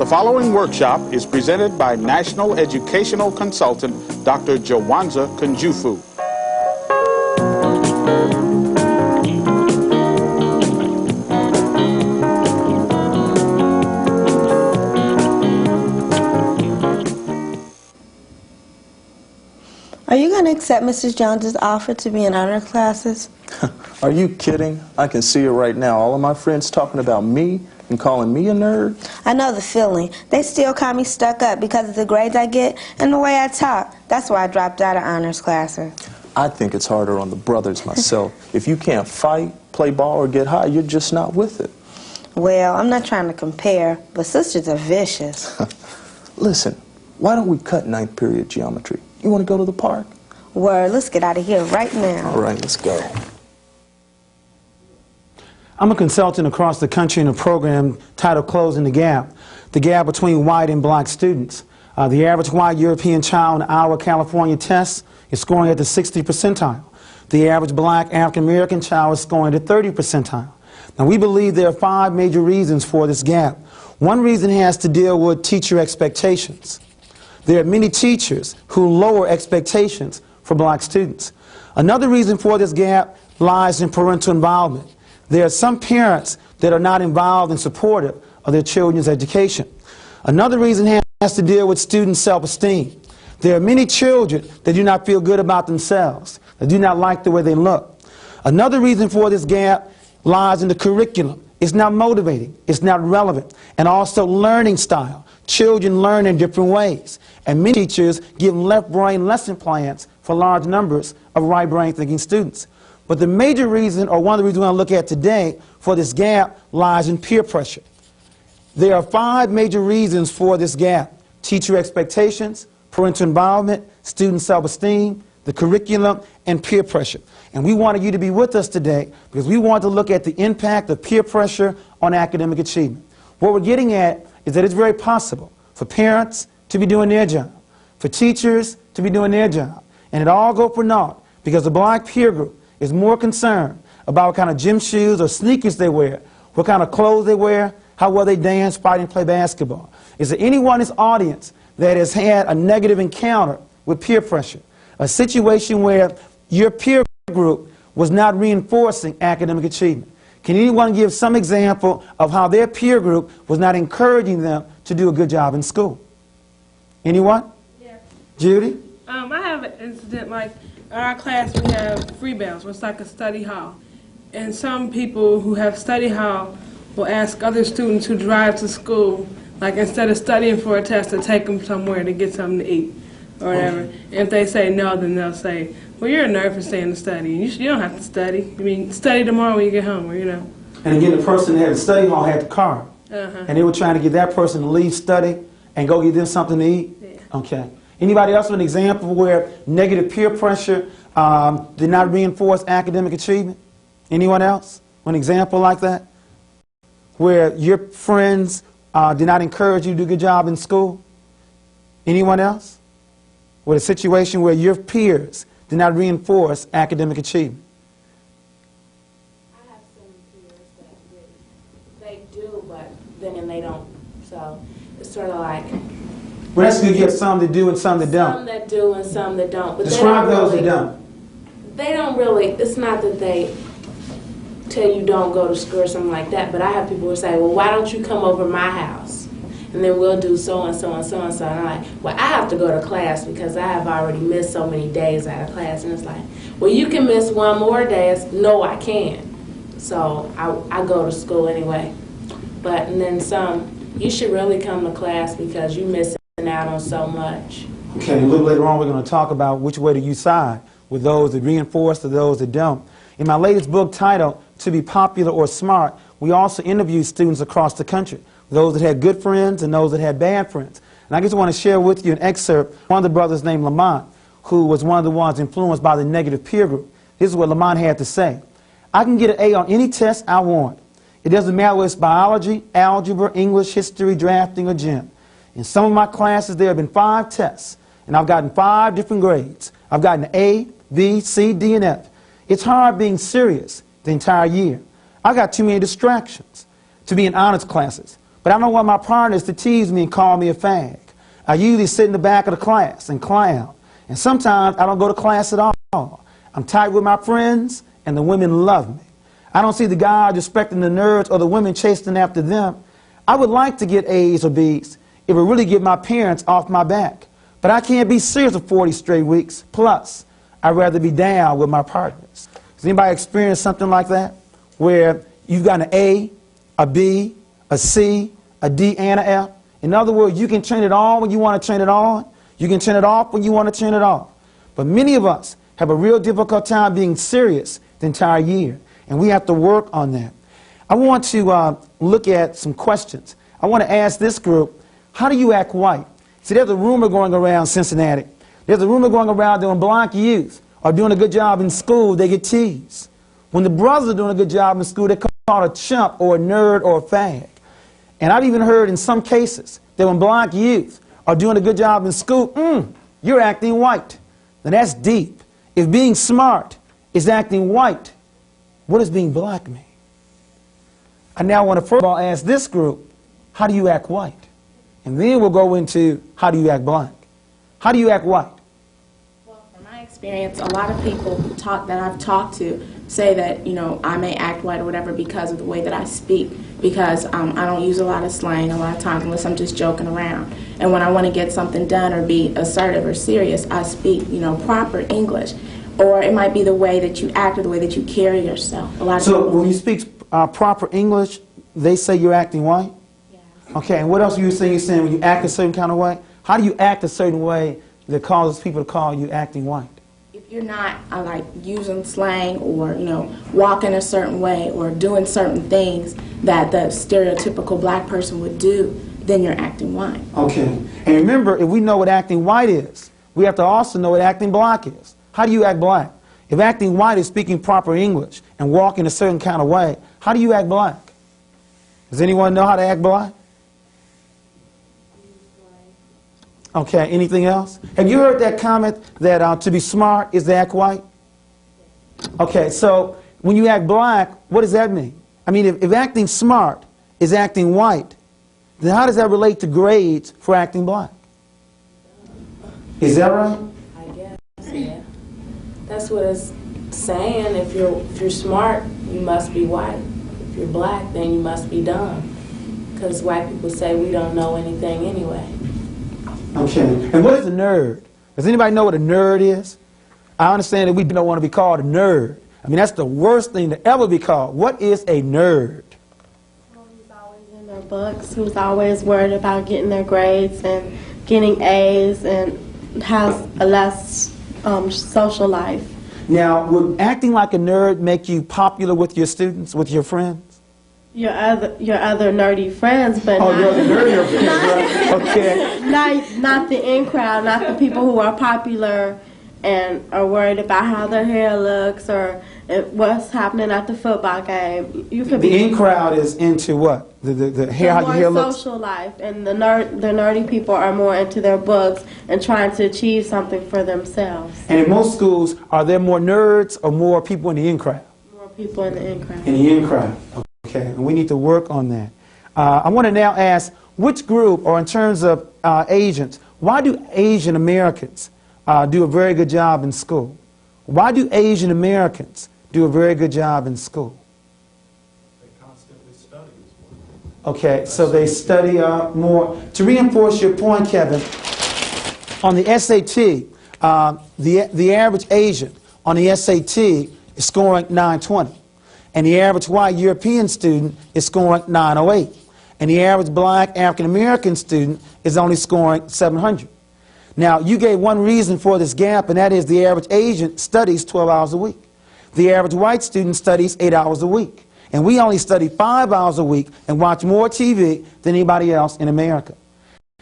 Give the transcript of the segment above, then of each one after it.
The following workshop is presented by National Educational Consultant Dr. Jawanza Kunjufu. Are you going to accept Mrs. Jones's offer to be in honor classes? Are you kidding? I can see it right now. All of my friends talking about me and calling me a nerd. I know the feeling. They still call me stuck up because of the grades I get and the way I talk. That's why I dropped out of honors classes. I think it's harder on the brothers myself. If you can't fight, play ball, or get high, you're just not with it. Well, I'm not trying to compare, but sisters are vicious. Listen, why don't we cut ninth period geometry? You want to go to the park? Word, let's get out of here right now. All right, let's go. I'm a consultant across the country in a program titled Closing the Gap between white and black students. The average white European child in our California test is scoring at the 60th percentile. The average black African American child is scoring at the 30th percentile. Now, we believe there are 5 major reasons for this gap. One reason has to deal with teacher expectations. There are many teachers who lower expectations for black students. Another reason for this gap lies in parental involvement. There are some parents that are not involved and supportive of their children's education. Another reason has to deal with student self-esteem. There are many children that do not feel good about themselves, that do not like the way they look. Another reason for this gap lies in the curriculum. It's not motivating, it's not relevant, and also learning style. Children learn in different ways, and many teachers give left brain lesson plans for large numbers of right brain thinking students. But the major reason, or one of the reasons we're going to look at today for this gap, lies in peer pressure. There are 5 major reasons for this gap: teacher expectations, parental involvement, student self-esteem, the curriculum, and peer pressure. And we wanted you to be with us today because we want to look at the impact of peer pressure on academic achievement. What we're getting at is that it's very possible for parents to be doing their job, for teachers to be doing their job, and it all go for naught because the black peer group is more concerned about what kind of gym shoes or sneakers they wear, what kind of clothes they wear, how well they dance, fight, and play basketball. Is there anyone in this audience that has had a negative encounter with peer pressure, a situation where your peer group was not reinforcing academic achievement? Can anyone give some example of how their peer group was not encouraging them to do a good job in school? Anyone? Yeah. Judy? I have an incident like in our class we have free bells, which is like a study hall. And some people who have study hall will ask other students who drive to school, like instead of studying for a test, to take them somewhere to get something to eat or whatever. And if they say no, then they'll say, well, you're a nerd for staying to study. You don't have to study. I mean, study tomorrow when you get home, or, you know. And again, the person that had the study hall had the car. And they were trying to get that person to leave study and go get them something to eat? Yeah. Okay. Anybody else with an example where negative peer pressure did not reinforce academic achievement? Anyone else? An example like that? Where your friends did not encourage you to do a good job in school? Anyone else? With a situation where your peers did not reinforce academic achievement? I have some peers that they do, but then they don't. So it's sort of like... Well, that's good. You have some that do and some that don't. Some that do and some that don't. But Describe they don't those really, that don't. They don't really, it's not that they tell you don't go to school or something like that, but I have people who say, well, why don't you come over my house? And then we'll do so-and-so and so-and-so. And I'm like, well, I have to go to class because I have already missed so many days out of class. And it's like, well, you can miss one more day. It's, no, I can't. So I go to school anyway. But, and then some, you should really come to class because you're missing out on so much. Okay, a little later on we're going to talk about which way do you side, with those that reinforce or those that don't. In my latest book titled, To Be Popular or Smart, we also interviewed students across the country, those that had good friends and those that had bad friends. And I just want to share with you an excerpt, one of the brothers named Lamont, who was one of the ones influenced by the negative peer group. This is what Lamont had to say. I can get an A on any test I want. It doesn't matter whether it's biology, algebra, English, history, drafting, or gym. In some of my classes, there have been 5 tests, and I've gotten 5 different grades. I've gotten an A, B, C, D, and F. It's hard being serious the entire year. I got too many distractions to be in honors classes. But I don't want my partners to tease me and call me a fag. I usually sit in the back of the class and clown. And sometimes I don't go to class at all. I'm tight with my friends, and the women love me. I don't see the guys respecting the nerds or the women chasing after them. I would like to get A's or B's. It would really get my parents off my back. But I can't be serious for 40 straight weeks. Plus, I'd rather be down with my partners. Has anybody experienced something like that? Where you've got an A, a B, a C, a D, and an F? In other words, you can turn it on when you want to turn it on. You can turn it off when you want to turn it off. But many of us have a real difficult time being serious the entire year. And we have to work on that. I want to look at some questions. I want to ask this group, how do you act white? See, there's a rumor going around Cincinnati. There's a rumor going around that when black youth are doing a good job in school, they get teased. When the brothers are doing a good job in school, they're called a chump or a nerd or a fag. And I've even heard in some cases that when black youth are doing a good job in school, you're acting white. Now that's deep. If being smart is acting white, what does being black mean? I now want to first of all ask this group, how do you act white? And then we'll go into how do you act black. How do you act white? Well, from my experience, a lot of people that I've talked to say that, you know, I may act white or whatever because of the way that I speak, because I don't use a lot of slang a lot of times unless I'm just joking around. And when I want to get something done or be assertive or serious, I speak, you know, proper English. Or it might be the way that you act or the way that you carry yourself. So when you speak proper English, they say you're acting white? Yes. Okay, and what else are you saying? You're saying when you act a certain kind of way? How do you act a certain way that causes people to call you acting white? If you're not like using slang or, you know, walking a certain way or doing certain things that the stereotypical black person would do, then you're acting white. Okay, and remember, if we know what acting white is, we have to also know what acting black is. How do you act black? If acting white is speaking proper English and walking a certain kind of way, how do you act black? Does anyone know how to act black? Okay, anything else? Have you heard that comment that to be smart is to act white? Okay, so when you act black, what does that mean? I mean, if acting smart is acting white, then how does that relate to grades for acting black? Is that right? I guess, yeah. That's what it's saying. If you're smart, you must be white. If you're black, then you must be dumb. Because white people say we don't know anything anyway. Okay. And what is a nerd? Does anybody know what a nerd is? I understand that we don't want to be called a nerd. I mean, that's the worst thing to ever be called. What is a nerd? Who's always in their books, who's always worried about getting their grades and getting A's and has a less social life. Now, would acting like a nerd make you popular with your students, with your friends? Your other nerdy friends, but oh, not, you're the nerdy friends, right? Okay. Not the in crowd, not the people who are popular and are worried about how their hair looks or what's happening at the football game. You could the in crowd is into what? The hair, how your hair looks? Social life, and the nerdy people are more into their books and trying to achieve something for themselves. And in most schools, are there more nerds or more people in the in crowd? More people in the in crowd. In the in crowd. Okay, and we need to work on that. I want to now ask, which group, or in terms of Asians, why do Asian Americans do a very good job in school? Why do Asian Americans do a very good job in school? They constantly study as well. Okay, so they study more. To reinforce your point, Kevin, on the SAT, the average Asian on the SAT is scoring 920. And the average white European student is scoring 908. And the average black African-American student is only scoring 700. Now, you gave one reason for this gap, and that is the average Asian studies 12 hours a week. The average white student studies 8 hours a week. And we only study 5 hours a week and watch more TV than anybody else in America.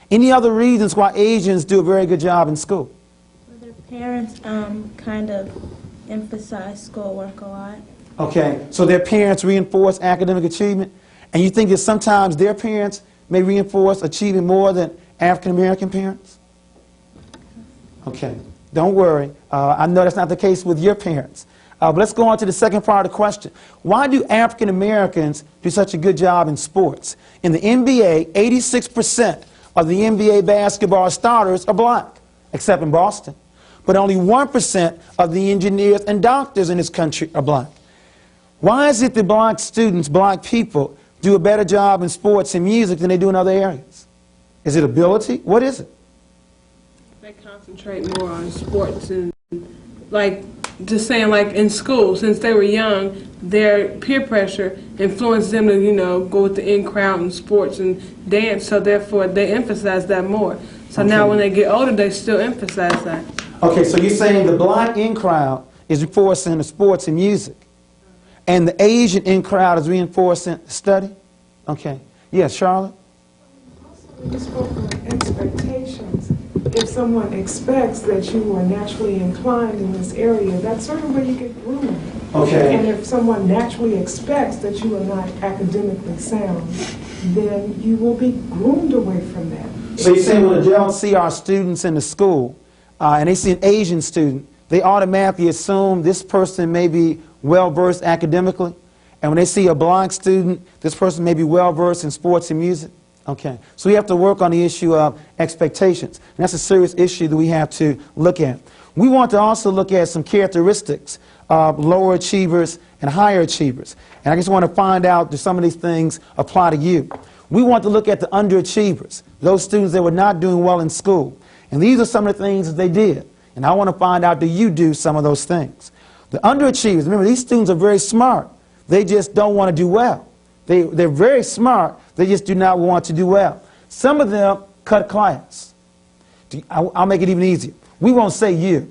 Any other reasons why Asians do a very good job in school? Well, their parents kind of emphasize schoolwork a lot. Okay, so their parents reinforce academic achievement, and you think that sometimes their parents may reinforce achievement more than African-American parents? Okay, don't worry. I know that's not the case with your parents. But let's go on to the second part of the question. Why do African Americans do such a good job in sports? In the NBA, 86% of the NBA basketball starters are black, except in Boston. But only 1% of the engineers and doctors in this country are black. Why is it that black students, black people, do a better job in sports and music than they do in other areas? Is it ability? What is it? They concentrate more on sports and, like, just saying, like, in school, since they were young, their peer pressure influenced them to, you know, go with the in crowd in sports and dance, so therefore they emphasize that more. So now when they get older, they still emphasize that. Okay, so you're saying the black in crowd is reinforcing the sports and music, and the Asian in crowd is reinforcing the study? Okay. Yes, Charlotte? You spoke on expectations. If someone expects that you are naturally inclined in this area, that's sort of where you get groomed. Okay. And if someone naturally expects that you are not academically sound, then you will be groomed away from that. So you're saying when adults see our students in the school, and they see an Asian student, they automatically assume this person may be well-versed academically, and when they see a black student, this person may be well-versed in sports and music? Okay, so we have to work on the issue of expectations. And that's a serious issue that we have to look at. We want to also look at some characteristics of lower achievers and higher achievers. And I just want to find out, do some of these things apply to you? We want to look at the underachievers, those students that were not doing well in school. And these are some of the things that they did. And I want to find out, do you do some of those things? The underachievers, remember, these students are very smart. They just don't want to do well. They're very smart. They just do not want to do well. Some of them cut class. I'll make it even easier. We won't say you.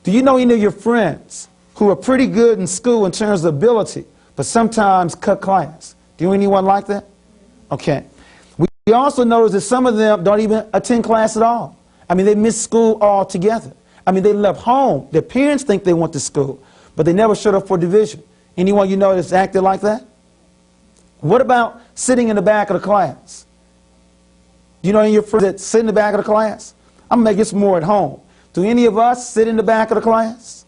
Do you know any of your friends who are pretty good in school in terms of ability, but sometimes cut class? Do you know anyone like that? Okay. We also notice that some of them don't even attend class at all. I mean, they miss school altogether. I mean, they left home. Their parents think they went to school, but they never showed up for division. Anyone you know that's acted like that? What about sitting in the back of the class? Do you know any of your friends that sit in the back of the class? I'm going to make this more at home. Do any of us sit in the back of the class?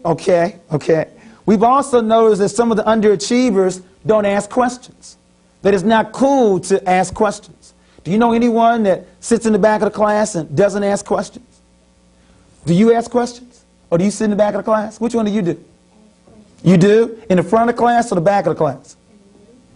Okay, okay. We've also noticed that some of the underachievers don't ask questions. That it's not cool to ask questions. Do you know anyone that sits in the back of the class and doesn't ask questions? Do you ask questions? Or do you sit in the back of the class? Which one do you do? You do? In the front of the class or the back of the class?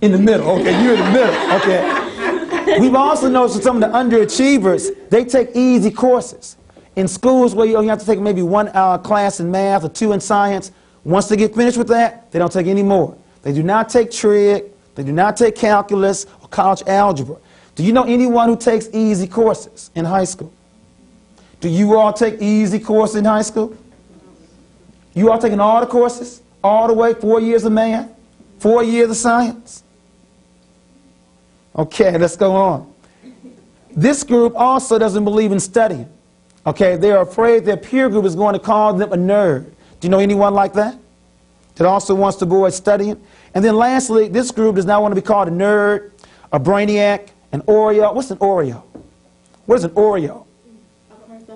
In the middle. Okay, you're in the middle. Okay. We've also noticed that some of the underachievers, they take easy courses. In schools where you only have to take maybe 1 class in math or 2 in science, once they get finished with that, they don't take any more. They do not take trig, they do not take calculus or college algebra. Do you know anyone who takes easy courses in high school? Do you all take easy courses in high school? You all taking all the courses? All the way, 4 years of math, 4 years of science? Okay, let's go on. This group also doesn't believe in studying. Okay, they're afraid their peer group is going to call them a nerd. Do you know anyone like that? That also wants to avoid studying? And then lastly, this group does not want to be called a nerd, a brainiac, an Oreo. What's an Oreo? What is an Oreo?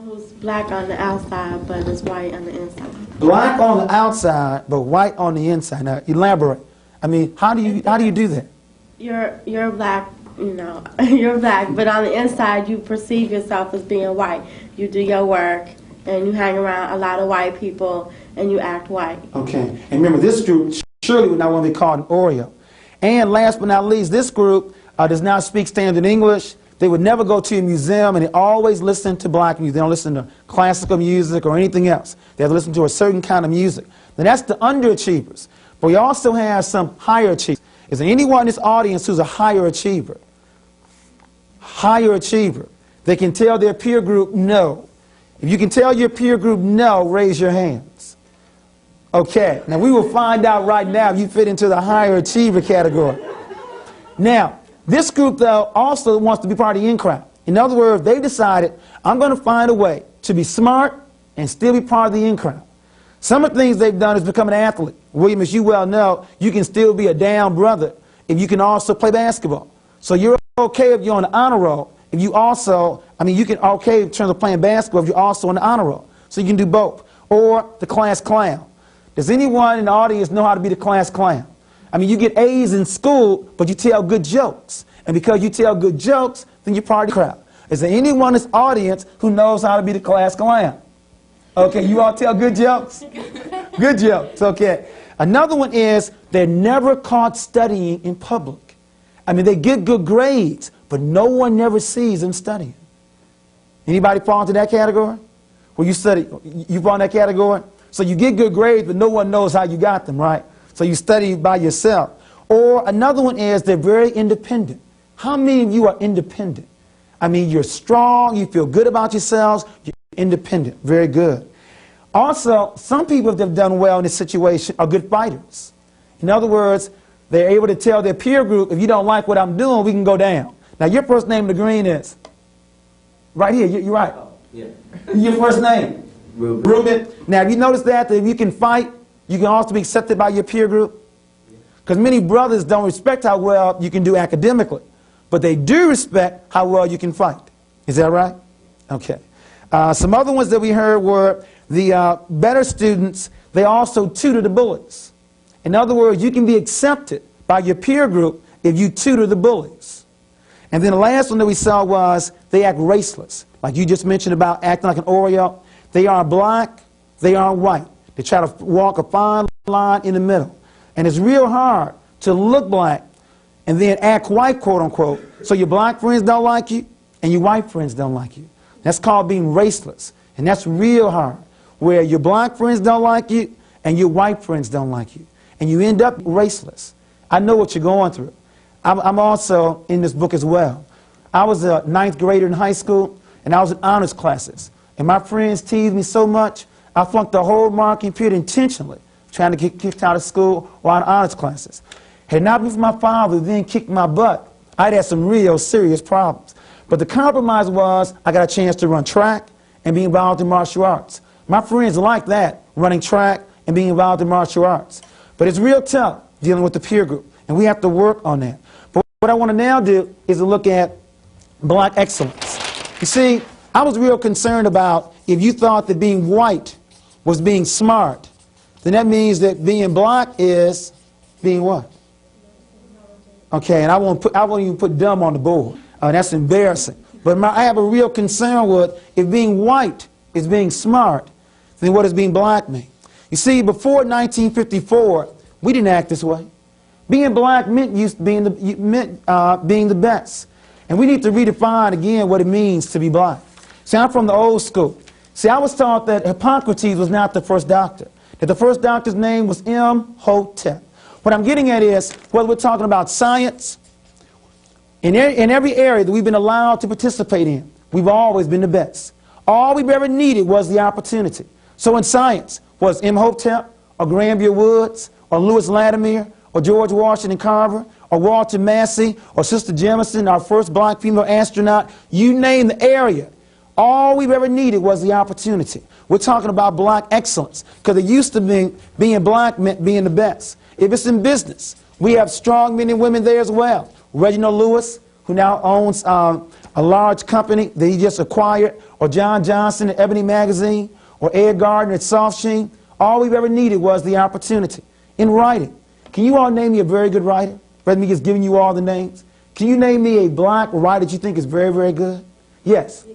Who's black on the outside but is white on the inside. Black on the outside but white on the inside. Now elaborate. I mean, how do you do that? You're black, you know, you're black, but on the inside you perceive yourself as being white. You do your work and you hang around a lot of white people and you act white. Okay. And remember, this group surely would not want to be called an Oreo. And last but not least, this group does not speak standard English. They would never go to a museum, and they always listen to black music. They don't listen to classical music or anything else. They have to listen to a certain kind of music. Now, that's the underachievers. But we also have some higher achievers. Is there anyone in this audience who's a higher achiever? Higher achiever. They can tell their peer group no. If you can tell your peer group no, raise your hands. Okay. Now, we will find out right now if you fit into the higher achiever category. Now, this group, though, also wants to be part of the in crowd. In other words, they decided, I'm going to find a way to be smart and still be part of the in crowd. Some of the things they've done is become an athlete. William, as you well know, you can still be a down brother if you can also play basketball. So you're okay if you're on the honor roll. If you also, I mean, you can okay in terms of playing basketball if you're also on the honor roll. So you can do both. or the class clown. Does anyone in the audience know how to be the class clown? I mean, you get A's in school, but you tell good jokes. And because you tell good jokes, then you're part of the crowd. Is there anyone in this audience who knows how to be the class clown? Okay, you all tell good jokes? Good jokes, okay. Another one is they're never caught studying in public. I mean, they get good grades, but no one never sees them studying. Anybody fall into that category? Where you study, you fall in that category? So you get good grades, but no one knows how you got them, right? So you study by yourself. Or another one is they're very independent. How many of you are independent? I mean, you're strong, you feel good about yourselves, you're independent. Very good. Also, some people that have done well in this situation are good fighters. In other words, they're able to tell their peer group, if you don't like what I'm doing, we can go down. Now, your first name in the green is? Right here, you're right. Yeah. Your first name? Ruben. Now, have you noticed that if you can fight, you can also be accepted by your peer group? Because many brothers don't respect how well you can do academically, but they do respect how well you can fight. Is that right? Okay. Some other ones that we heard were the better students, they also tutor the bullies. In other words, you can be accepted by your peer group if you tutor the bullies. And then the last one that we saw was they act raceless. Like you just mentioned about acting like an Oreo. They are black, they are white. They try to walk a fine line in the middle. And it's real hard to look black and then act white, quote unquote, so your black friends don't like you and your white friends don't like you. That's called being raceless. And that's real hard, where your black friends don't like you and your white friends don't like you. And you end up raceless. I know what you're going through. I'm also in this book as well. I was a 9th grader in high school, and I was in honors classes. And my friends teased me so much, I flunked the whole marking period intentionally, trying to get kicked out of school or out of honors classes. Had it not been for my father who then kicked my butt, I'd had some real serious problems. But the compromise was I got a chance to run track and be involved in martial arts. My friends like that, running track and being involved in martial arts. But it's real tough dealing with the peer group, and we have to work on that. But what I want to now do is to look at black excellence. You see, I was real concerned about if you thought that being white was being smart, then that means that being black is being what? Okay, and I won't even put dumb on the board. That's embarrassing. But I have a real concern with if being white is being smart, then what does being black mean? You see, before 1954, we didn't act this way. Being black meant being the best. And we need to redefine again what it means to be black. See, I'm from the old school. See, I was taught that Hippocrates was not the first doctor, that the first doctor's name was Imhotep. What I'm getting at is, whether we're talking about science, in every area that we've been allowed to participate in, we've always been the best. All we've ever needed was the opportunity. So in science, was Imhotep, or Granville Woods, or Lewis Latimer, or George Washington Carver, or Walter Massey, or Sister Jemison, our first black female astronaut, you name the area. All we've ever needed was the opportunity. We're talking about black excellence, because it used to be being black meant being the best. If it's in business, we have strong men and women there as well. Reginald Lewis, who now owns a large company that he just acquired, or John Johnson at Ebony Magazine, or Ed Gardner at Soft Sheen. All we've ever needed was the opportunity. In writing, can you all name me a very good writer? Rather than me just giving you all the names. Can you name me a black writer that you think is very, very good? Yes.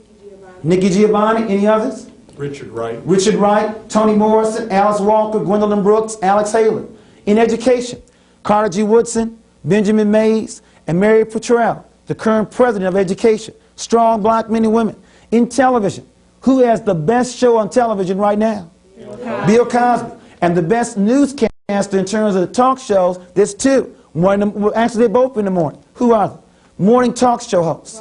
Nikki Giovanni. Any others? Richard Wright. Richard Wright, Toni Morrison, Alice Walker, Gwendolyn Brooks, Alex Haley. In education, Carter G. Woodson, Benjamin Mays, and Mary Petrell, the current president of education. Strong black men and women. In television, who has the best show on television right now? Bill Cosby. And the best newscaster in terms of the talk shows, there's two. Actually, they're both in the morning. Who are they? Morning talk show hosts.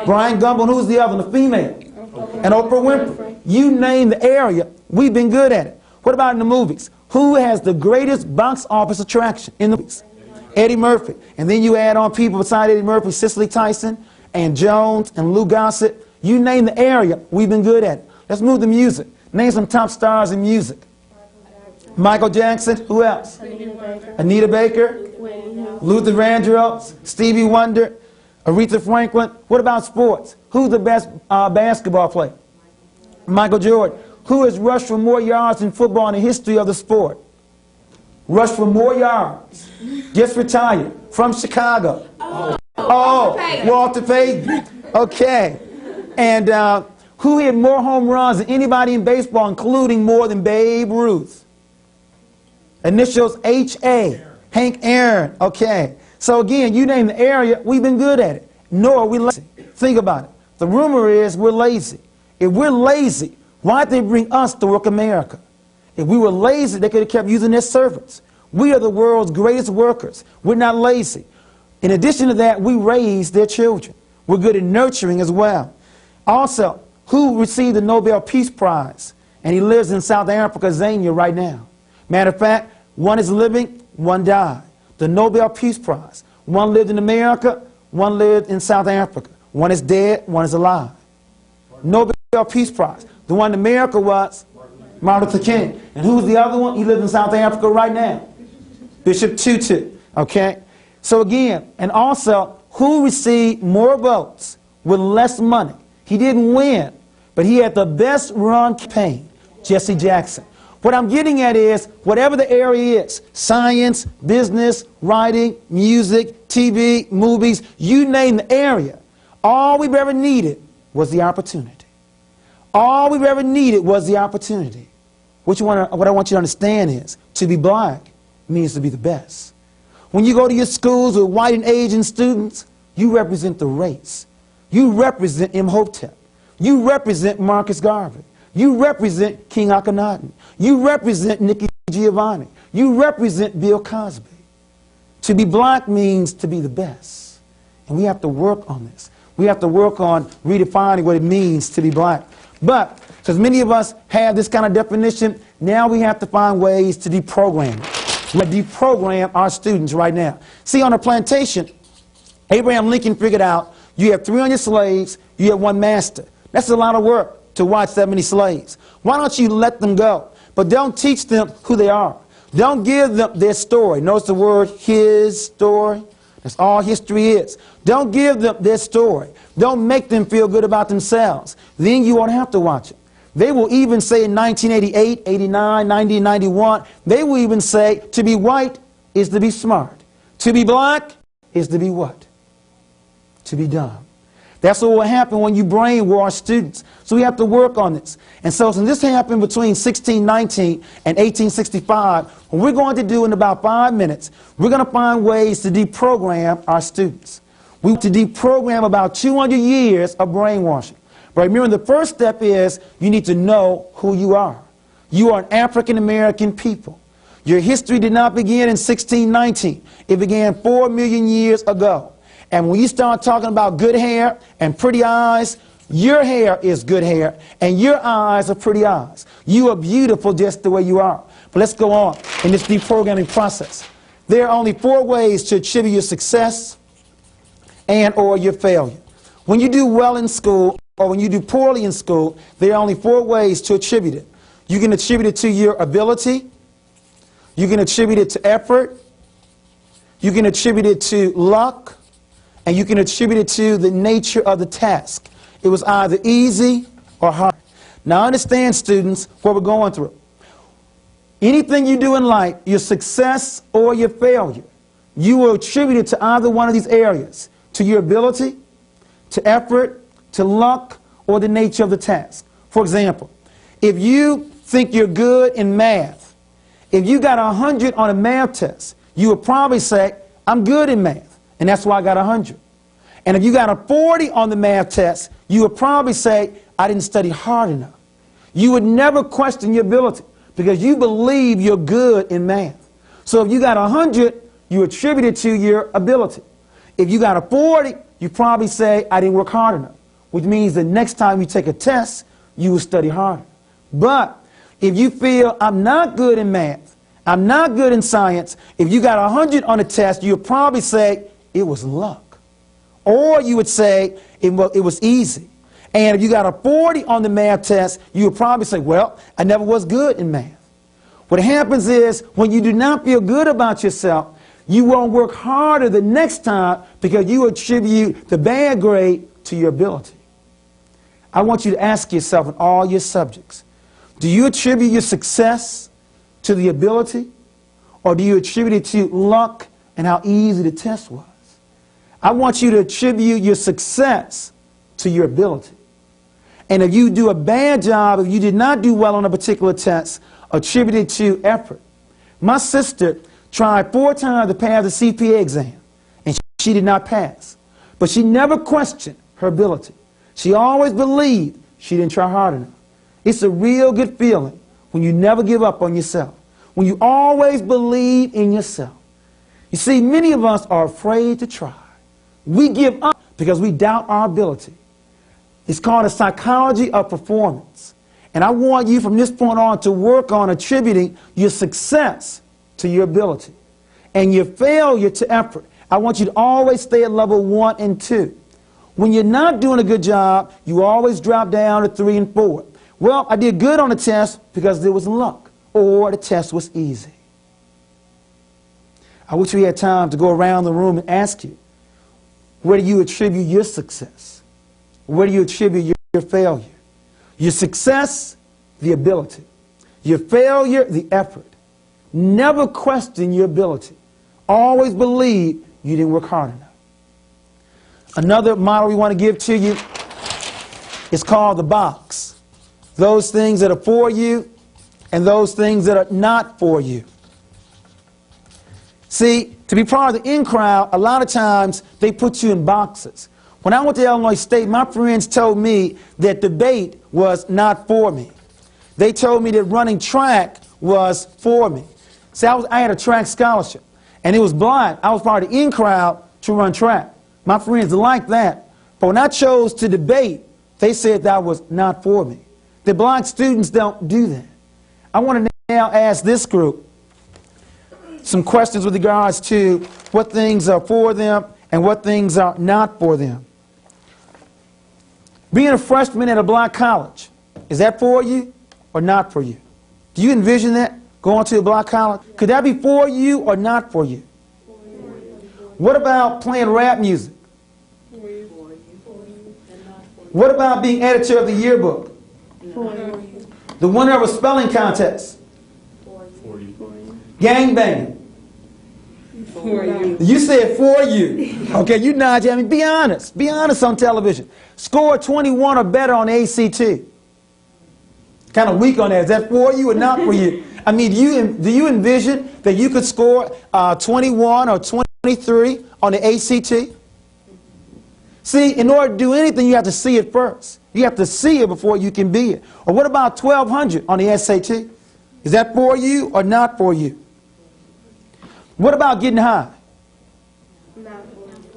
Brian Gumble, and who's the other one? The female. And Oprah Winfrey. You name the area, we've been good at it. What about in the movies? Who has the greatest box office attraction in the movies? Eddie Murphy. And then you add on people beside Eddie Murphy, Cicely Tyson, and Jones, and Lou Gossett. You name the area, we've been good at it. Let's move to music. Name some top stars in music. Michael Jackson. Who else? Anita Baker. Luther Vandross. Stevie Wonder. Aretha Franklin. What about sports? Who's the best basketball player? Michael Jordan. who has rushed for more yards in football in the history of the sport? Rushed for more yards. Just retired from Chicago. Walter Payton. Okay. And who hit more home runs than anybody in baseball, including more than Babe Ruth? Initials H.A. Hank Aaron. Okay. So again, you name the area, we've been good at it. Nor are we lazy. Think about it. The rumor is we're lazy. If we're lazy, why'd they bring us to work America? If we were lazy, they could have kept using their servants. We are the world's greatest workers. We're not lazy. In addition to that, we raise their children. We're good at nurturing as well. Also, who received the Nobel Peace Prize? And he lives in South Africa, Zania, right now. Matter of fact, one is living, one died. The Nobel Peace Prize. One lived in America, one lived in South Africa. One is dead, one is alive. Nobel Peace Prize. The one in America was Martin Luther King. And who's the other one? He lives in South Africa right now. Bishop Tutu. Okay? So again, and also, who received more votes with less money? He didn't win, but he had the best run campaign, Jesse Jackson. What I'm getting at is, whatever the area is, science, business, writing, music, TV, movies, you name the area, all we've ever needed was the opportunity. All we've ever needed was the opportunity. What I want you to understand is, to be black means to be the best. When you go to your schools with white and Asian students, you represent the race. You represent Imhotep. You represent Marcus Garvey. You represent King Akhenaten. You represent Nikki Giovanni. You represent Bill Cosby. To be black means to be the best. And we have to work on this. We have to work on redefining what it means to be black. But, because many of us have this kind of definition, now we have to find ways to deprogram it. We deprogram our students right now. See, on a plantation, Abraham Lincoln figured out you have 300 slaves, you have one master. That's a lot of work to watch that many slaves. Why don't you let them go? But don't teach them who they are. Don't give them their story. Notice the word his story. That's all history is. Don't give them their story. Don't make them feel good about themselves. Then you won't have to watch it. They will even say in 1988, 89, 90, 91, they will even say to be white is to be smart. To be black is to be what? To be dumb. That's what will happen when you brainwash students. So we have to work on this. And so since this happened between 1619 and 1865, what we're going to do in about 5 minutes, we're going to find ways to deprogram our students. We want to deprogram about 200 years of brainwashing. But remember, the first step is you need to know who you are. You are an African-American people. Your history did not begin in 1619. It began 4 million years ago. And when you start talking about good hair and pretty eyes, your hair is good hair and your eyes are pretty eyes. You are beautiful just the way you are. But let's go on in this deprogramming process. There are only 4 ways to attribute your success and or your failure. When you do well in school or when you do poorly in school, there are only 4 ways to attribute it. You can attribute it to your ability. You can attribute it to effort. You can attribute it to luck. And you can attribute it to the nature of the task. It was either easy or hard. Now understand, students, what we're going through. Anything you do in life, your success or your failure, you will attribute it to either one of these areas. To your ability, to effort, to luck, or the nature of the task. For example, if you think you're good in math, if you got 100 on a math test, you would probably say, I'm good in math. And that's why I got 100. And if you got a 40 on the math test, you would probably say, I didn't study hard enough. You would never question your ability because you believe you're good in math. So if you got 100, you attribute it to your ability. If you got a 40, you probably say, I didn't work hard enough, which means the next time you take a test, you will study harder. But if you feel, I'm not good in math, I'm not good in science, if you got 100 on a test, you'll probably say, it was luck. Or you would say it was easy. And if you got a 40 on the math test, you would probably say, well, I never was good in math. What happens is when you do not feel good about yourself, you won't work harder the next time because you attribute the bad grade to your ability. I want you to ask yourself in all your subjects, Do you attribute your success to the ability, or do you attribute it to luck and how easy the test was? I want you to attribute your success to your ability. And if you do a bad job, if you did not do well on a particular test, attribute it to effort. My sister tried 4 times to pass the CPA exam, and she did not pass. But she never questioned her ability. She always believed she didn't try hard enough. It's a real good feeling when you never give up on yourself, when you always believe in yourself. You see, many of us are afraid to try. We give up because we doubt our ability. It's called a psychology of performance. And I want you from this point on to work on attributing your success to your ability and your failure to effort. I want you to always stay at level 1 and 2. When you're not doing a good job, you always drop down to 3 and 4. Well, I did good on the test because there was luck, or the test was easy. I wish we had time to go around the room and ask you, where do you attribute your success? Where do you attribute your failure? Your success, the ability. Your failure, the effort. Never question your ability. Always believe you didn't work hard enough. Another model we want to give to you is called the box. Those things that are for you and those things that are not for you. See, to be part of the in crowd, a lot of times they put you in boxes. When I went to Illinois State, my friends told me that debate was not for me. They told me that running track was for me. See, I had a track scholarship, and it was blind. I was part of the in crowd to run track. My friends liked that. But when I chose to debate, they said that was not for me. The black students don't do that. I want to now ask this group some questions with regards to what things are for them and what things are not for them. Being a freshman at a black college, is that for you or not for you? Do you envision that, going to a black college? Could that be for you or not for you? What about playing rap music? What about being editor of the yearbook? The winner of a spelling contest? Gangbanging? For you. You said for you. Okay, you nod. I mean, be honest. Be honest on television. Score 21 or better on the ACT. Kind of weak on that. Is that for you or not for you? I mean, do you envision that you could score 21 or 23 on the ACT? See, in order to do anything, you have to see it first. You have to see it before you can be it. Or what about 1200 on the SAT? Is that for you or not for you? What about getting high?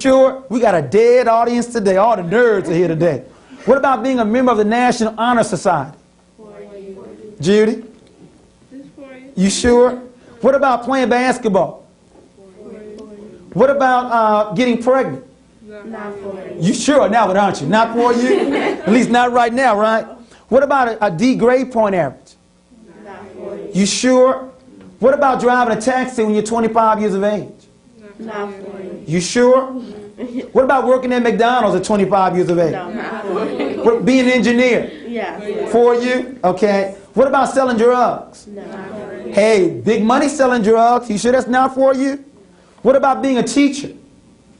Sure, we got a dead audience today. All the nerds are here today. What about being a member of the National Honor Society? Judy? You sure? What about playing basketball? What about getting pregnant? You sure now, aren't you? Not for you? At least not right now, right? What about a D grade point average? You sure? What about driving a taxi when you're 25 years of age? You sure? What about working at McDonald's at 25 years of age? What, being an engineer? For you? Okay. What about selling drugs? Hey, big money selling drugs. You sure that's not for you? What about being a teacher?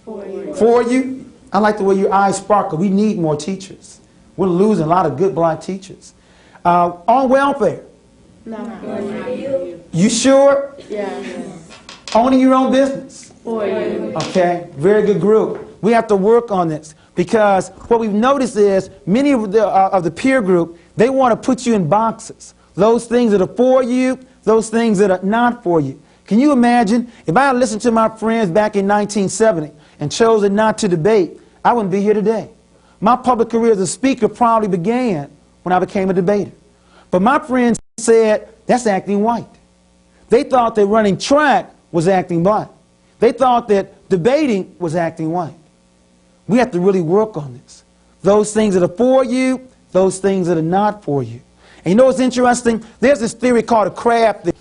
For you? I like the way your eyes sparkle. We need more teachers. We're losing a lot of good black teachers. On welfare? You sure? Owning your own business? Okay, very good group. We have to work on this because what we've noticed is many of the peer group, they want to put you in boxes. Those things that are for you, those things that are not for you. Can you imagine if I had listened to my friends back in 1970 and chosen not to debate, I wouldn't be here today. My public career as a speaker probably began when I became a debater. But my friends said, that's acting white. They thought that running track was acting black. They thought that debating was acting white. We have to really work on this. Those things that are for you, those things that are not for you. And you know what's interesting? There's this theory called a crab theory.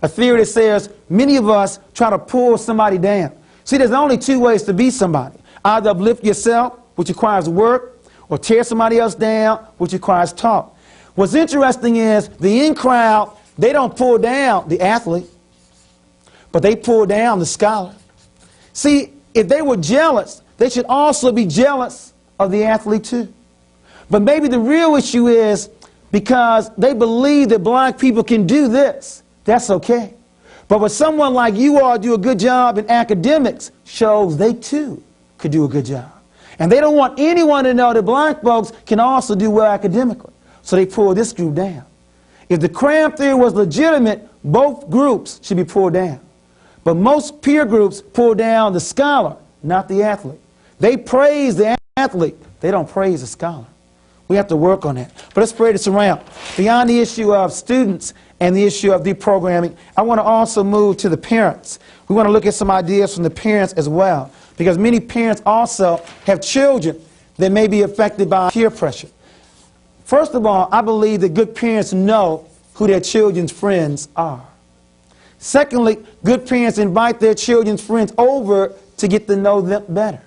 A theory that says many of us try to pull somebody down. See, there's only 2 ways to be somebody. Either uplift yourself, which requires work, or tear somebody else down, which requires talk. What's interesting is the in crowd, they don't pull down the athlete, but they pull down the scholar. See, if they were jealous, they should also be jealous of the athlete too. But maybe the real issue is because they believe that black people can do this. That's okay. But when someone like you all do a good job in academics, shows they too could do a good job. And they don't want anyone to know that black folks can also do well academically. So they pull this group down. If the cram theory was legitimate, both groups should be pulled down. But most peer groups pull down the scholar, not the athlete. They praise the athlete. They don't praise the scholar. We have to work on that. But let's spread this around. Beyond the issue of students and the issue of deprogramming, I want to also move to the parents. We want to look at some ideas from the parents as well, because many parents also have children that may be affected by peer pressure. First of all, I believe that good parents know who their children's friends are. Secondly, good parents invite their children's friends over to get to know them better.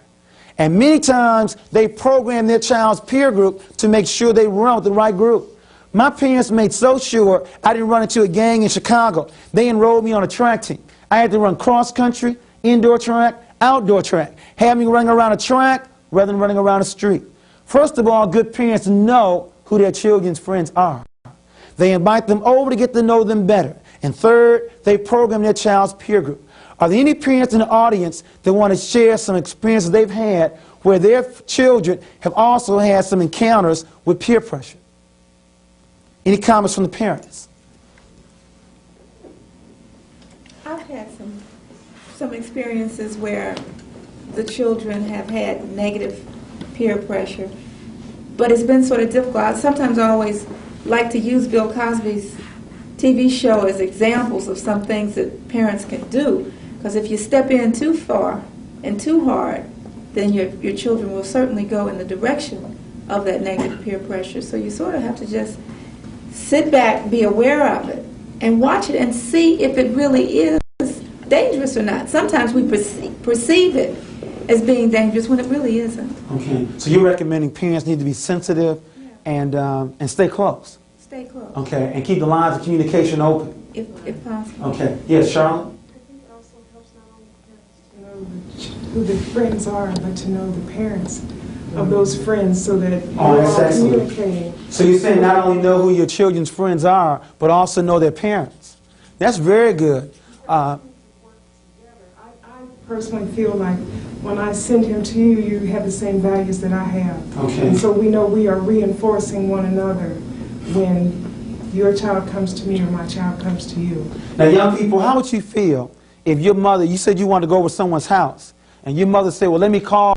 And many times, they program their child's peer group to make sure they run with the right group. My parents made so sure I didn't run into a gang in Chicago. They enrolled me on a track team. I had to run cross country, indoor track, outdoor track. Had me running around a track rather than running around a street. First of all, good parents know who their children's friends are. They invite them over to get to know them better. And third, they program their child's peer group. Are there any parents in the audience that want to share some experiences they've had where their children have also had some encounters with peer pressure? Any comments from the parents? I've had some experiences where the children have had negative peer pressure, but it's been sort of difficult. Sometimes I always like to use Bill Cosby's TV show as examples of some things that parents can do, because if you step in too far and too hard, then your children will certainly go in the direction of that negative peer pressure. So you sort of have to just sit back, be aware of it, and watch it and see if it really is dangerous or not. Sometimes we perceive it as being dangerous when it really isn't. Okay. So you're recommending parents need to be sensitive and stay close. Stay close. Okay. And keep the lines of communication open. If possible. Okay. Yes, Charlotte? I think it also helps not only parents to know who the friends are, but to know the parents of those friends so that you're all communicating. So you're saying not only know who your children's friends are, but also know their parents. That's very good. I personally feel like when I send him to you, you have the same values that I have. Okay. And so we know we are reinforcing one another when your child comes to me or my child comes to you. Now, young people, how would you feel if your mother, you said you wanted to go over to someone's house, and your mother said, well, let me call,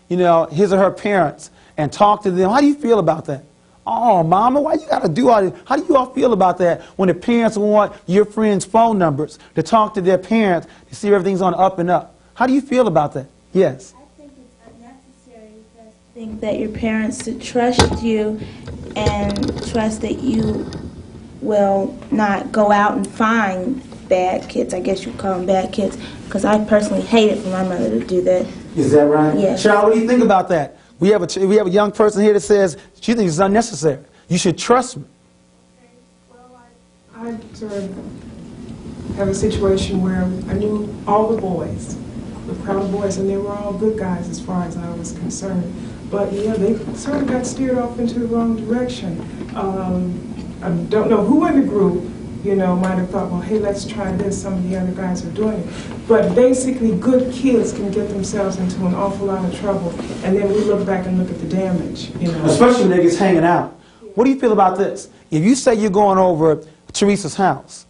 his or her parents and talk to them. How do you feel about that? Oh, Mama, why you got to do all this? How do you all feel about that when the parents want your friends' phone numbers to talk to their parents to see if everything's on the up and up? How do you feel about that? Yes. I think it's unnecessary because I think that your parents should trust you and trust that you will not go out and find bad kids. I guess you call them bad kids, because I personally hate it for my mother to do that. Is that right? Yes. Cheryl, what do you think about that? We have a young person here that says she thinks it's unnecessary. You should trust me. Okay. Well, I sort of have a situation where I knew all the boys, the proud boys, and they were all good guys as far as I was concerned. But yeah, they sort of got steered off into the wrong direction. I don't know who in the group, might have thought, well, hey, let's try this. Some of the other guys are doing it. But basically, good kids can get themselves into an awful lot of trouble, and then we look back and look at the damage, Especially when niggas hanging out. What do you feel about this? If you say you're going over Teresa's house,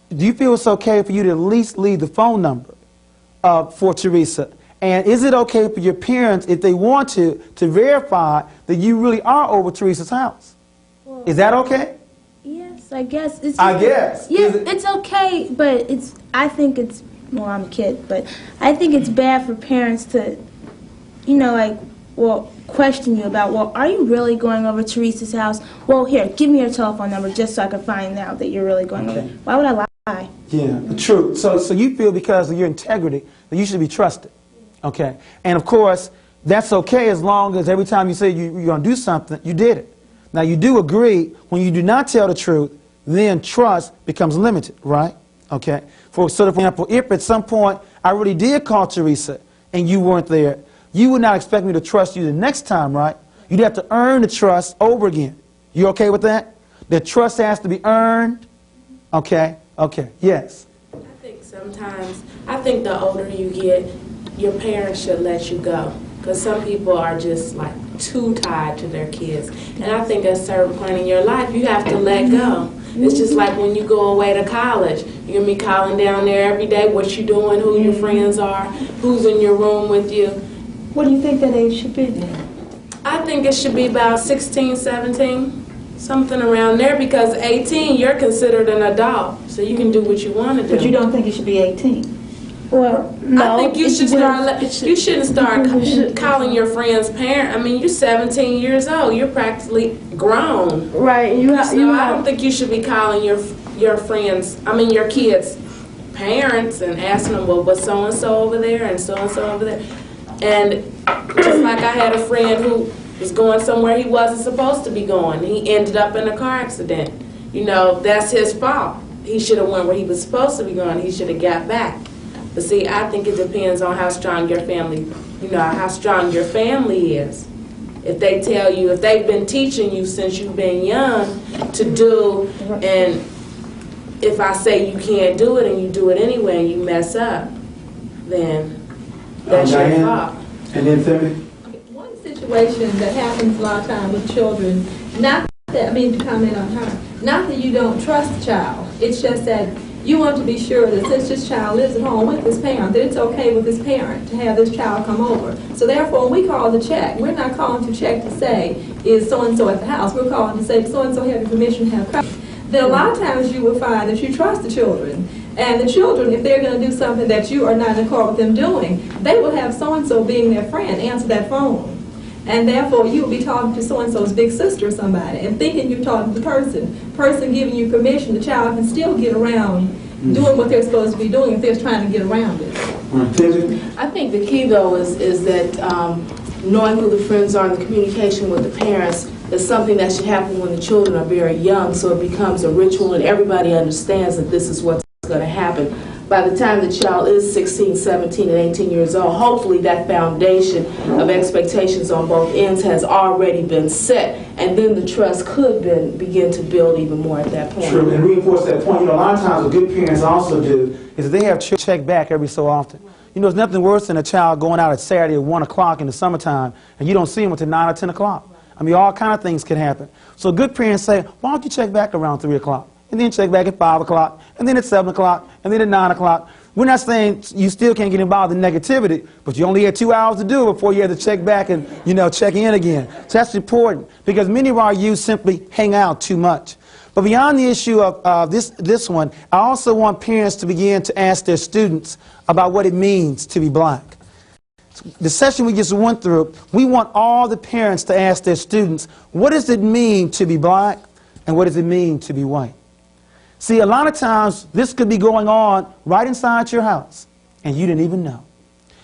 do you feel it's okay for you to at least leave the phone number for Teresa? And is it okay for your parents, if they want to verify that you really are over Teresa's house? Well, is that okay? Yes, I guess. I guess. Yeah, it's okay, but I think it's, well, I'm a kid, but I think it's bad for parents to, question you about, well, are you really going over Teresa's house? Well, here, give me your telephone number just so I can find out that you're really going over. Why would I lie? Yeah, true. So you feel because of your integrity that you should be trusted. Okay. And of course, that's okay as long as every time you say you're going to do something, you did it. Now, you do agree when you do not tell the truth, then trust becomes limited, right? Okay. For example, if at some point I really did call Teresa and you weren't there, you would not expect me to trust you the next time, right? You'd have to earn the trust over again. You okay with that? The trust has to be earned? Okay. Okay. Yes. I think sometimes, I think the older you get, your parents should let you go. Because some people are just like too tied to their kids. And I think at a certain point in your life, you have to let go. It's just like when you go away to college. You're going to be calling down there every day what you're doing, who your friends are, who's in your room with you. What do you think that age should be then? I think it should be about 16, 17, something around there, because 18, you're considered an adult, so you can do what you want to do. But you don't think it should be 18? Well, no. I think you should you shouldn't start calling your friends parent. I mean, you're 17 years old. You're practically grown. Right. I don't think you should be calling your friends, I mean your kids, parents, and asking them, well, what's so-and-so over there and so-and-so over there. And just like I had a friend who was going somewhere he wasn't supposed to be going. He ended up in a car accident. You know, that's his fault. He should have went where he was supposed to be going. He should have got back. But see, I think it depends on how strong your family, how strong your family is. If they tell you, if they've been teaching you since you've been young to do, and if I say you can't do it and you do it anyway and you mess up, then that's your fault. And then Timothy? One situation that happens a lot of times with children, not that, I mean to comment on her, not that you don't trust the child, it's just that you want to be sure that since this child lives at home with his parent, that it's okay with his parent to have this child come over. So therefore, when we call to check, we're not calling to check to say, is so-and-so at the house? We're calling to say, so-and-so have your permission to have custody. Then a lot of times you will find that you trust the children. And the children, if they're going to do something that you are not in accord with them doing, they will have so-and-so being their friend answer that phone. And therefore, you will be talking to so-and-so's big sister or somebody and thinking you're talking to the person giving you permission. The child can still get around doing what they're supposed to be doing if they're trying to get around it. I think the key, though, is that knowing who the friends are and the communication with the parents is something that should happen when the children are very young, so it becomes a ritual and everybody understands that this is what's going to happen. By the time the child is 16, 17, and 18 years old, hopefully that foundation of expectations on both ends has already been set, and then the trust could begin to build even more at that point. True, and reinforce that point. A lot of times what good parents also do is they have check back every so often. There's nothing worse than a child going out at Saturday at 1 o'clock in the summertime, and you don't see them until 9 or 10 o'clock. I mean, all kind of things can happen. So good parents say, why don't you check back around 3 o'clock? And then check back at 5 o'clock, and then at 7 o'clock, and then at 9 o'clock. We're not saying you still can't get involved in negativity, but you only had 2 hours to do it before you had to check back and, check in again. So that's important, because many of our youth simply hang out too much. But beyond the issue of this one, I also want parents to begin to ask their students about what it means to be black. The session we just went through, we want all the parents to ask their students, what does it mean to be black, and what does it mean to be white? See, a lot of times, this could be going on right inside your house, and you didn't even know.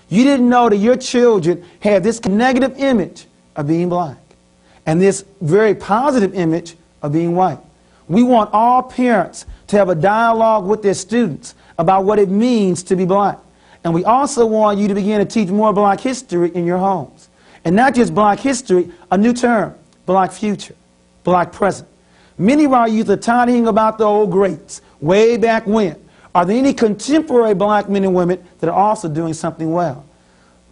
You didn't know that your children had this negative image of being black, and this very positive image of being white. We want all parents to have a dialogue with their students about what it means to be black. And we also want you to begin to teach more black history in your homes. And not just black history, a new term, black future, black present. Many of our youth are tired of hearing about the old greats, way back when. Are there any contemporary black men and women that are also doing something well?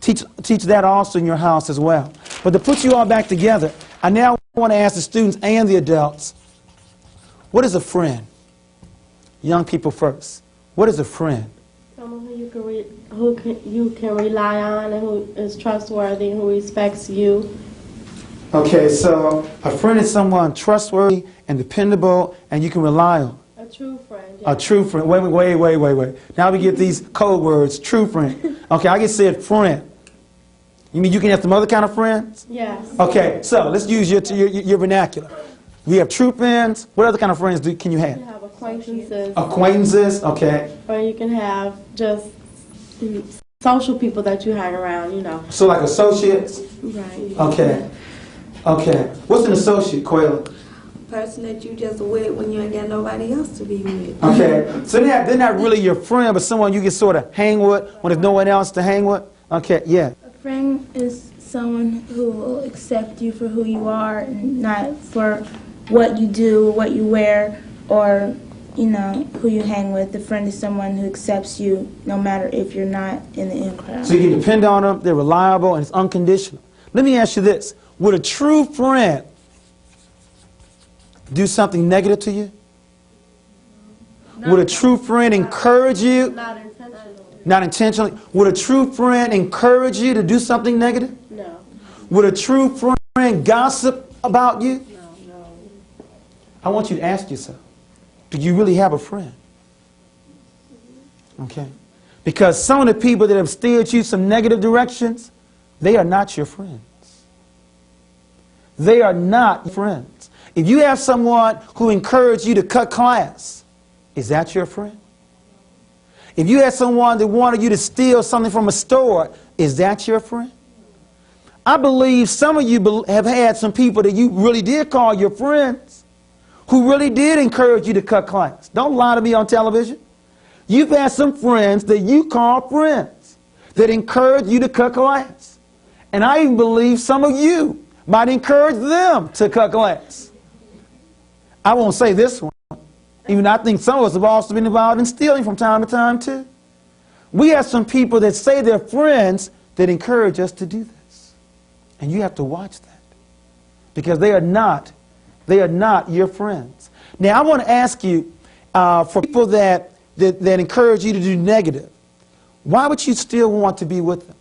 Teach that also in your house as well. But to put you all back together, I now want to ask the students and the adults, what is a friend? Young people first. What is a friend? Someone who you can rely on and who is trustworthy and who respects you. Okay, so a friend is someone trustworthy and dependable and you can rely on. A true friend. Yeah. A true friend. Wait. Now we get these code words, true friend. Okay, I just said friend. You mean you can have some other kind of friends? Yes. Okay, so let's use your vernacular. We have true friends. What other kind of friends can you have? You have acquaintances. Acquaintances, okay. Or you can have just social people that you hang around, So like associates? Right. Okay. Okay. What's an associate, Quayla? Person that you just with when you ain't got nobody else to be with. Okay. So they're not really your friend, but someone you can sort of hang with when there's no one else to hang with? Okay, yeah. A friend is someone who will accept you for who you are and not for what you do, what you wear, or, you know, who you hang with. A friend is someone who accepts you no matter if you're not in the in crowd. So you can depend on them, they're reliable, and it's unconditional. Let me ask you this. Would a true friend do something negative to you? No. Would a true friend encourage you? Not intentionally. Not intentionally. Would a true friend encourage you to do something negative? No. Would a true friend gossip about you? No. I want you to ask yourself, do you really have a friend? Okay. Because some of the people that have steered you some negative directions, they are not your friends. They are not friends. If you have someone who encouraged you to cut class, is that your friend? If you had someone that wanted you to steal something from a store, is that your friend? I believe some of you have had some people that you really did call your friends, who really did encourage you to cut class. Don't lie to me on television. You've had some friends that you call friends that encourage you to cut class. And I even believe some of you might encourage them to cut class. I won't say this one. Even I think some of us have also been involved in stealing from time to time too. We have some people that say they're friends that encourage us to do this. And you have to watch that. Because they are not your friends. Now I want to ask you, for people that encourage you to do negative, why would you still want to be with them?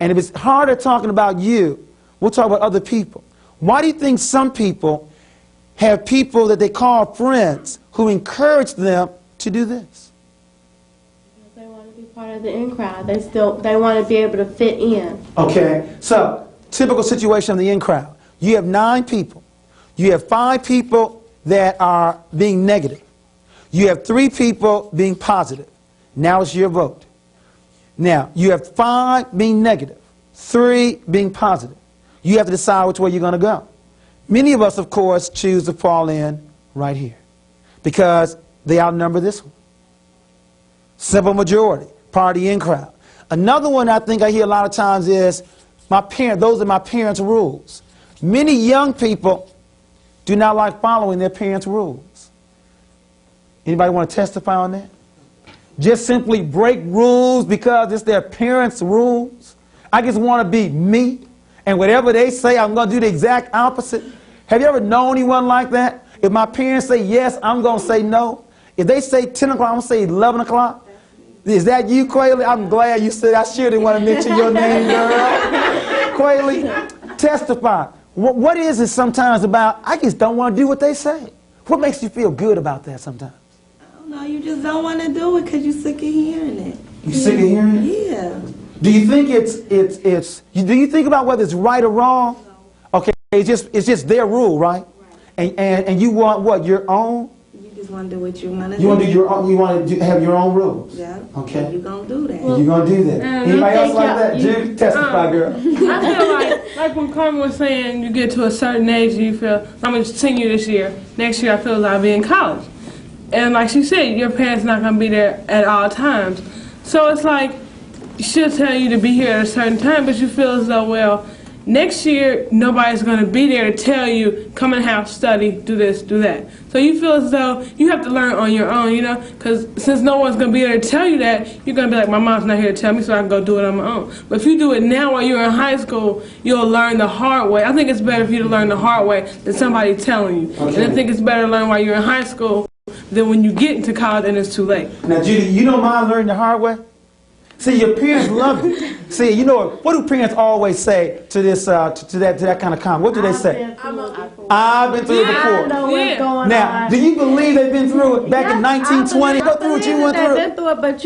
And if it's harder talking about you, we'll talk about other people. Why do you think some people have people that they call friends who encourage them to do this? They want to be part of the in crowd. They want to be able to fit in. Okay, so typical situation of the in crowd. You have 9 people. You have 5 people that are being negative. You have 3 people being positive. Now it's your vote. Now, you have 5 being negative, 3 being positive. You have to decide which way you're going to go. Many of us, of course, choose to fall in right here because they outnumber this one. Simple majority, party in crowd. Another one I think I hear a lot of times is those are my parents' rules. Many young people do not like following their parents' rules. Anybody want to testify on that? Just simply break rules because it's their parents' rules. I just want to be me, and whatever they say, I'm going to do the exact opposite. Have you ever known anyone like that? If my parents say yes, I'm going to say no. If they say 10 o'clock, I'm going to say 11 o'clock. Is that you, Quayle? I'm glad you said I sure didn't want to mention your name, girl. Quayle, testify. What is it sometimes about, I just don't want to do what they say? What makes you feel good about that sometimes? I don't know, you just don't want to do it because you're sick of hearing it. You sick of hearing it? Yeah. Do you think do you think about whether it's right or wrong? Okay, it's just their rule, right? And you want what, your own? You just want to do what you want to do. You want to do your own, you want to have your own rules? Yeah. Okay. And you're going to do that. You're going to do that. Anybody else like that? Judy, testify, girl. I feel like when Carmen was saying, you get to a certain age and you feel, I'm a senior this year. Next year I feel like I'll be in college. And like she said, your parents not going to be there at all times. So it's like, she'll tell you to be here at a certain time, but you feel as though, well, next year nobody's going to be there to tell you, come in the house, study, do this, do that. So you feel as though you have to learn on your own, you know, because since no one's going to be there to tell you that, you're going to be like, my mom's not here to tell me, so I can go do it on my own. But if you do it now while you're in high school, you'll learn the hard way. I think it's better for you to learn the hard way than somebody telling you. Okay. And I think it's better to learn while you're in high school than when you get into college and it's too late. Now, Judy, you don't mind learning the hard way? See, your parents love you. See, you know what do parents always say to this, to that kind of comment? What do they say? I've been through it before. I know what's going now, on. do you believe they've been through it back in 1920? Go through what you went through. They've been through it, but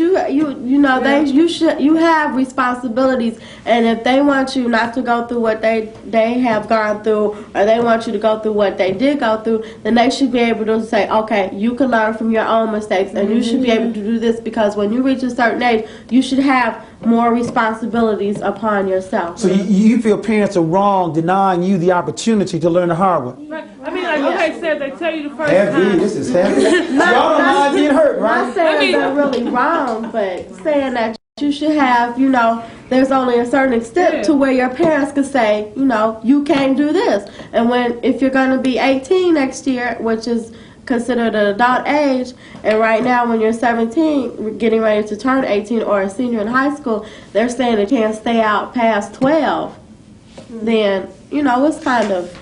you have responsibilities, and if they want you not to go through what they have gone through, or they want you to go through what they did go through, then they should be able to say, okay, you can learn from your own mistakes, and you should be able to do this because when you reach a certain age, you should have more responsibilities upon yourself. So you feel parents are wrong denying you the opportunity to learn the hard way? Right. I mean, like okay, said they tell you the first Heavy, time. this is heavy. Y'all don't mind being hurt, right? Not saying they're really wrong, but saying that you should have, there's only a certain extent to where your parents can say, you can't do this. And if you're going to be 18 next year, which is considered an adult age, and right now when you're 17, getting ready to turn 18 or a senior in high school, they're saying they can't stay out past 12, then, it's kind of,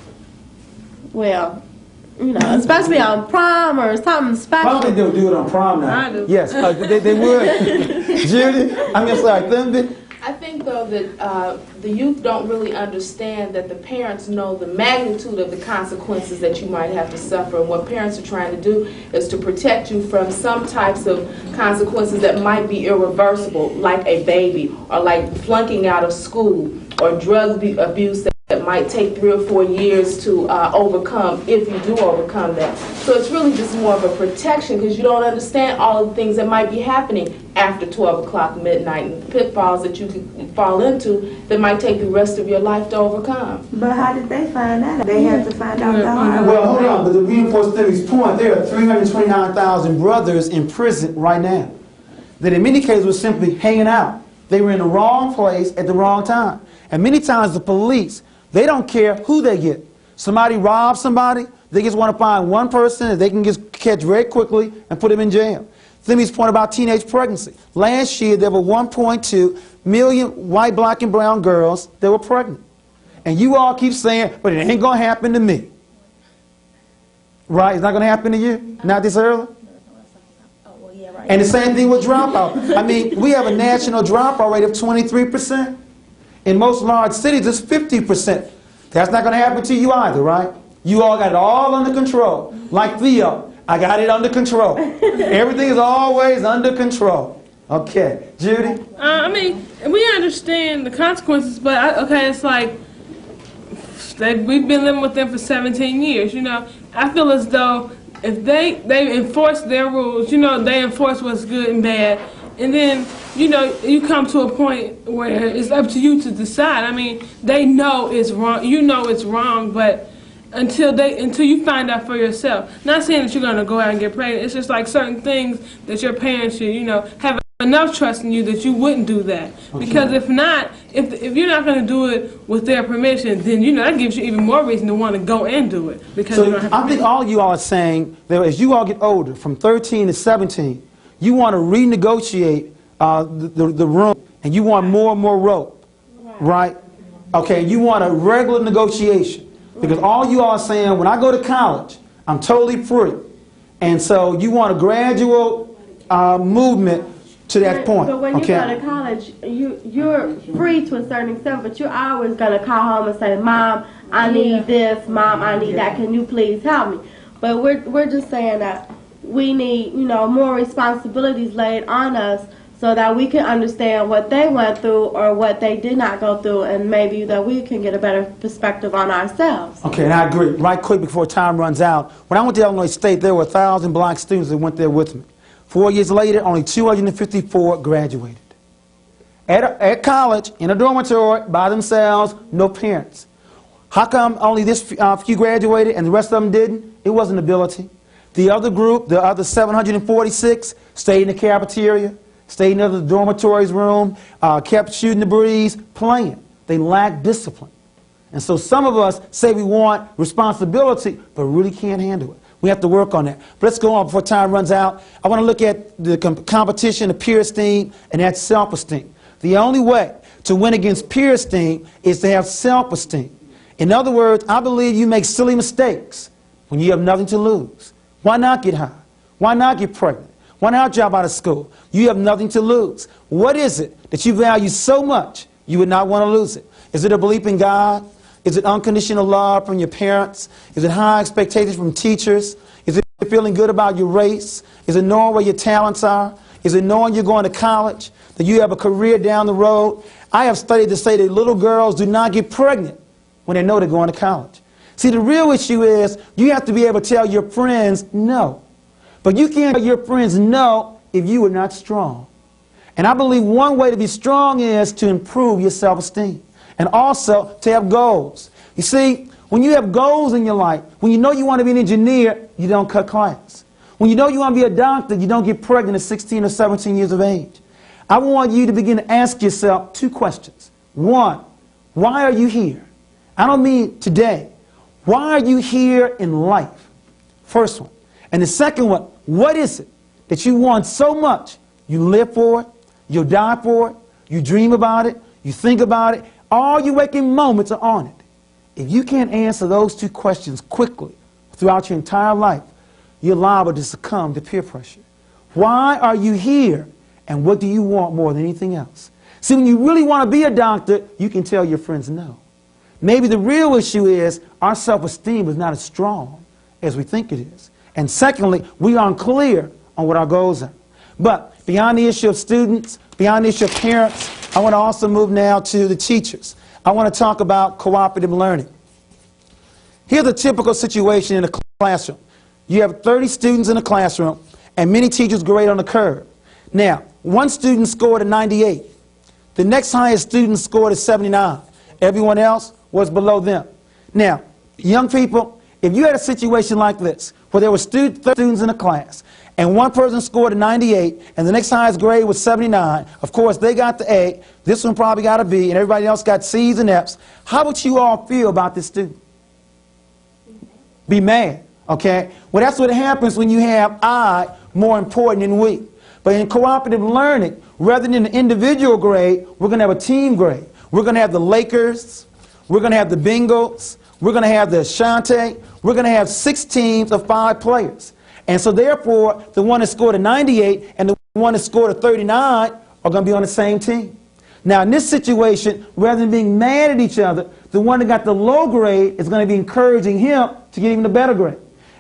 especially on prom or something special. Probably they'll do it on prom now. I do. Yes, they would. Judy, I mean, it's like them. I think, though, that the youth don't really understand that the parents know the magnitude of the consequences that you might have to suffer. And what parents are trying to do is to protect you from some types of consequences that might be irreversible, like a baby, or like flunking out of school, or drug abuse that might take 3 or 4 years to overcome, if you do overcome that. So it's really just more of a protection, because you don't understand all of the things that might be happening after 12 o'clock midnight, and pitfalls that you could fall into that might take the rest of your life to overcome. But how did they find out? They had to find out the hard way. Well, hold on, but to reinforce Timmy's point, there are 329,000 brothers in prison right now that in many cases were simply hanging out. They were in the wrong place at the wrong time. And many times the police, they don't care who they get. Somebody robs somebody, they just want to find one person that they can just catch very quickly and put them in jail. Timmy's point about teenage pregnancy. Last year, there were 1.2 million white, black, and brown girls that were pregnant. And you all keep saying, but it ain't going to happen to me. Right? It's not going to happen to you? Not this early? And the same thing with dropout. I mean, we have a national dropout rate of 23%. In most large cities, it's 50%. That's not going to happen to you either, right? You all got it all under control. Like Theo, I got it under control. Everything is always under control. Okay. Judy? I mean, we understand the consequences, but, it's like we've been living with them for 17 years, I feel as though if they enforce their rules, they enforce what's good and bad, and then, you come to a point where it's up to you to decide. I mean, they know it's wrong. You know it's wrong, but until you find out for yourself. Not saying that you're going to go out and get pregnant. It's just like certain things that your parents should, have enough trust in you that you wouldn't do that. Okay. Because if not, if you're not going to do it with their permission, then, that gives you even more reason to want to go and do it. Because so you don't have I think all you all are saying that as you all get older, from 13 to 17, you want to renegotiate the room, and you want more and more rope, right? Okay, you want a regular negotiation, because all you all are saying, when I go to college, I'm totally free. And so you want a gradual movement to that point. But when you go to college, you're free to a certain extent, but you're always going to call home and say, Mom, I need this, Mom, I need that, can you please help me? But we're just saying that we need, more responsibilities laid on us so that we can understand what they went through or what they did not go through, and maybe that we can get a better perspective on ourselves. Okay, and I agree. Right quick before time runs out, when I went to Illinois State, there were 1,000 black students that went there with me. 4 years later, only 254 graduated. At college, in a dormitory, by themselves, no parents. How come only this few graduated and the rest of them didn't? It wasn't ability. The other group, the other 746, stayed in the cafeteria, stayed in the dormitories room, kept shooting the breeze, playing. They lacked discipline. And so some of us say we want responsibility, but really can't handle it. We have to work on that. But let's go on before time runs out. I want to look at the competition of peer esteem, and that's self-esteem. The only way to win against peer esteem is to have self-esteem. In other words, I believe you make silly mistakes when you have nothing to lose. Why not get high? Why not get pregnant? Why not drop out of school? You have nothing to lose. What is it that you value so much you would not want to lose it? Is it a belief in God? Is it unconditional love from your parents? Is it high expectations from teachers? Is it feeling good about your race? Is it knowing where your talents are? Is it knowing you're going to college, that you have a career down the road? I have studied to say that little girls do not get pregnant when they know they're going to college. See, the real issue is you have to be able to tell your friends no. But you can't tell your friends no if you are not strong. And I believe one way to be strong is to improve your self-esteem and also to have goals. You see, when you have goals in your life, when you know you want to be an engineer, you don't cut class. When you know you want to be a doctor, you don't get pregnant at 16 or 17 years of age. I want you to begin to ask yourself 2 questions. 1, why are you here? I don't mean today. Why are you here in life? First one. And the second one, what is it that you want so much? You live for it, you'll die for it, you dream about it, you think about it, all your waking moments are on it. If you can't answer those 2 questions quickly throughout your entire life, you're liable to succumb to peer pressure. Why are you here, and what do you want more than anything else? See, when you really want to be a doctor, you can tell your friends no. Maybe the real issue is our self-esteem is not as strong as we think it is. And secondly, we aren't clear on what our goals are. But beyond the issue of students, beyond the issue of parents, I want to also move now to the teachers. I want to talk about cooperative learning. Here's a typical situation in a classroom. You have 30 students in a classroom, and many teachers grade on the curve. Now, one student scored a 98. The next highest student scored a 79. Everyone else was below them. Now, young people, if you had a situation like this, where there were students in a class, and one person scored a 98, and the next highest grade was 79, of course, they got the A, this one probably got a B, and everybody else got C's and F's, how would you all feel about this student? Be mad, okay? Well, that's what happens when you have I more important than we. But in cooperative learning, rather than an individual grade, we're going to have a team grade. We're going to have the Lakers, we're going to have the Bengals, we're going to have the Ashanti, we're going to have 6 teams of 5 players. And so therefore, the one that scored a 98 and the one that scored a 39 are going to be on the same team. Now, in this situation, rather than being mad at each other, the one that got the low grade is going to be encouraging him to get even a better grade.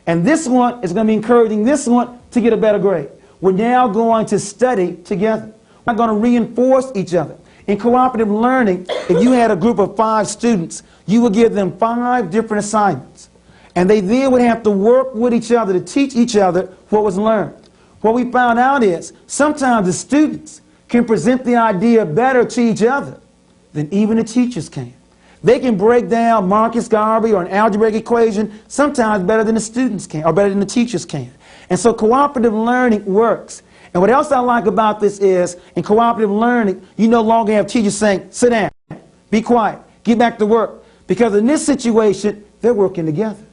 And this one is going to be encouraging this one to get a better grade. We're now going to study together. We're going to reinforce each other. In cooperative learning, if you had a group of 5 students, you would give them 5 different assignments. And they then would have to work with each other to teach each other what was learned. What we found out is sometimes the students can present the idea better to each other than even the teachers can. They can break down Marcus Garvey or an algebraic equation sometimes better than the students can, or better than the teachers can. And so cooperative learning works. And what else I like about this is, in cooperative learning, you no longer have teachers saying, sit down, be quiet, get back to work. Because in this situation, they're working together.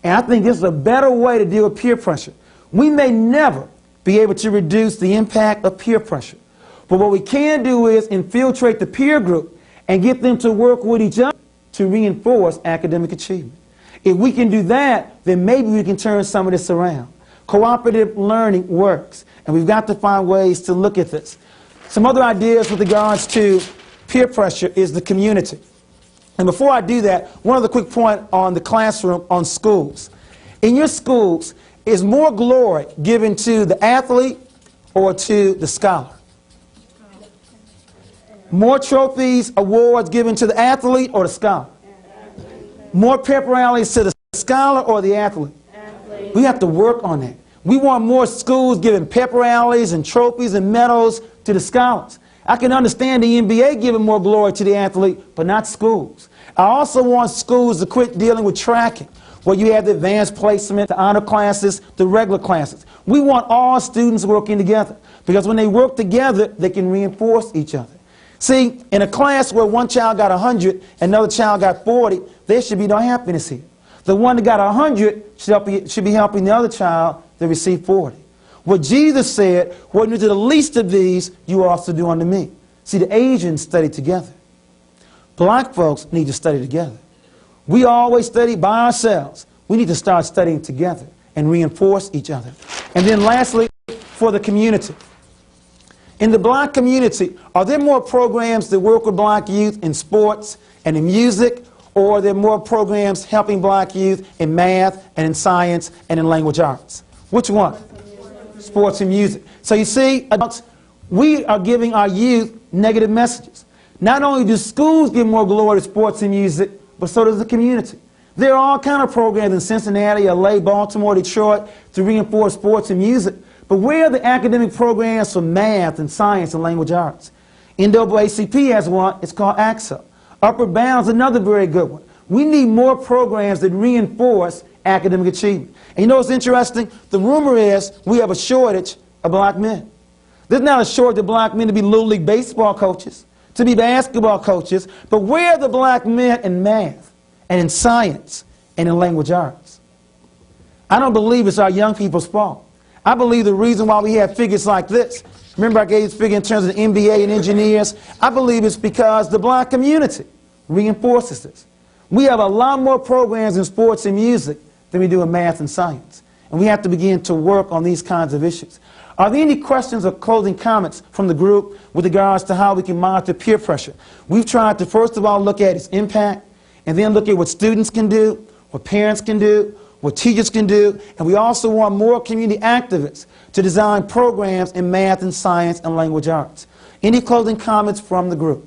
And I think this is a better way to deal with peer pressure. We may never be able to reduce the impact of peer pressure. But what we can do is infiltrate the peer group and get them to work with each other to reinforce academic achievement. If we can do that, then maybe we can turn some of this around. Cooperative learning works, and we've got to find ways to look at this. Some other ideas with regards to peer pressure is the community. And before I do that, one other quick point on the classroom, on schools. In your schools, is more glory given to the athlete or to the scholar? More trophies, awards given to the athlete or the scholar? More pep rallies to the scholar or the athlete? We have to work on that. We want more schools giving pep rallies and trophies and medals to the scholars. I can understand the NBA giving more glory to the athlete, but not schools. I also want schools to quit dealing with tracking, where you have the advanced placement, the honor classes, the regular classes. We want all students working together, because when they work together, they can reinforce each other. See, in a class where one child got 100 and another child got 40, there should be no happiness here. The one that got 100 should be helping the other child that received 40. What Jesus said, what you do to the least of these, you also do unto me. See, the Asians study together. Black folks need to study together. We always study by ourselves. We need to start studying together and reinforce each other. And then lastly, for the community. In the black community, are there more programs that work with black youth in sports and in music, or are there more programs helping black youth in math and in science and in language arts? Which one? Sports and music. So you see, adults, we are giving our youth negative messages. Not only do schools give more glory to sports and music, but so does the community. There are all kinds of programs in Cincinnati, LA, Baltimore, Detroit to reinforce sports and music. But where are the academic programs for math and science and language arts? NAACP has one. It's called AXA. Upward Bound is another very good one. We need more programs that reinforce academic achievement. And you know what's interesting? The rumor is we have a shortage of black men. There's not a shortage of black men to be Little League baseball coaches, to be basketball coaches, but where are the black men in math and in science and in language arts? I don't believe it's our young people's fault. I believe the reason why we have figures like this, remember I gave this figure in terms of the MBA and engineers, I believe it's because the black community reinforces this. We have a lot more programs in sports and music than we do in math and science. And we have to begin to work on these kinds of issues. Are there any questions or closing comments from the group with regards to how we can monitor peer pressure? We've tried to first of all look at its impact and then look at what students can do, what parents can do, what teachers can do, and we also want more community activists to design programs in math and science and language arts. Any closing comments from the group?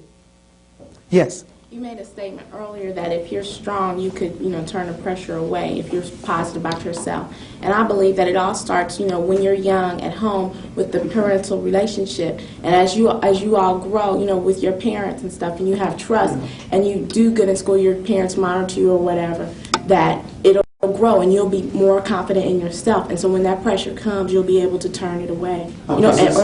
Yes? You made a statement earlier that if you're strong, you could, turn the pressure away if you're positive about yourself. And I believe that it all starts, when you're young at home with the parental relationship. And as you all grow, with your parents and stuff, and you have trust, and you do good in school, your parents monitor you or whatever, that it'll grow and you'll be more confident in yourself. And so when that pressure comes, you'll be able to turn it away. Or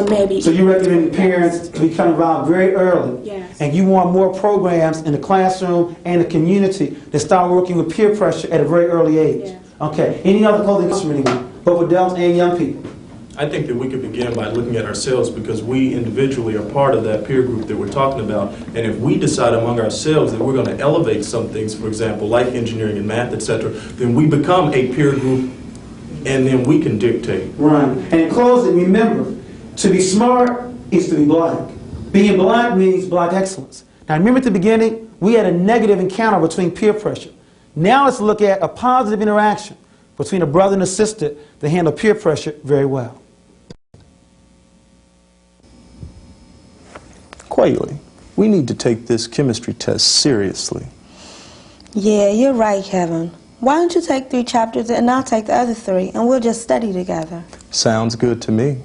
maybe. So you recommend parents to become involved very early. Yes. And you want more programs in the classroom and the community that start working with peer pressure at a very early age. Yes. Okay. Any other closing comments from anyone? Both adults and young people. I think that we could begin by looking at ourselves because we individually are part of that peer group that we're talking about. And if we decide among ourselves that we're going to elevate some things, for example, like engineering and math, etc., then we become a peer group and then we can dictate. Right. And in closing, remember, to be smart is to be black. Being black means black excellence. Now remember at the beginning, we had a negative encounter between peer pressure. Now let's look at a positive interaction between a brother and a sister that handle peer pressure very well. Quayle, we need to take this chemistry test seriously. Yeah, you're right, Kevin. Why don't you take 3 chapters and I'll take the other 3 and we'll just study together? Sounds good to me.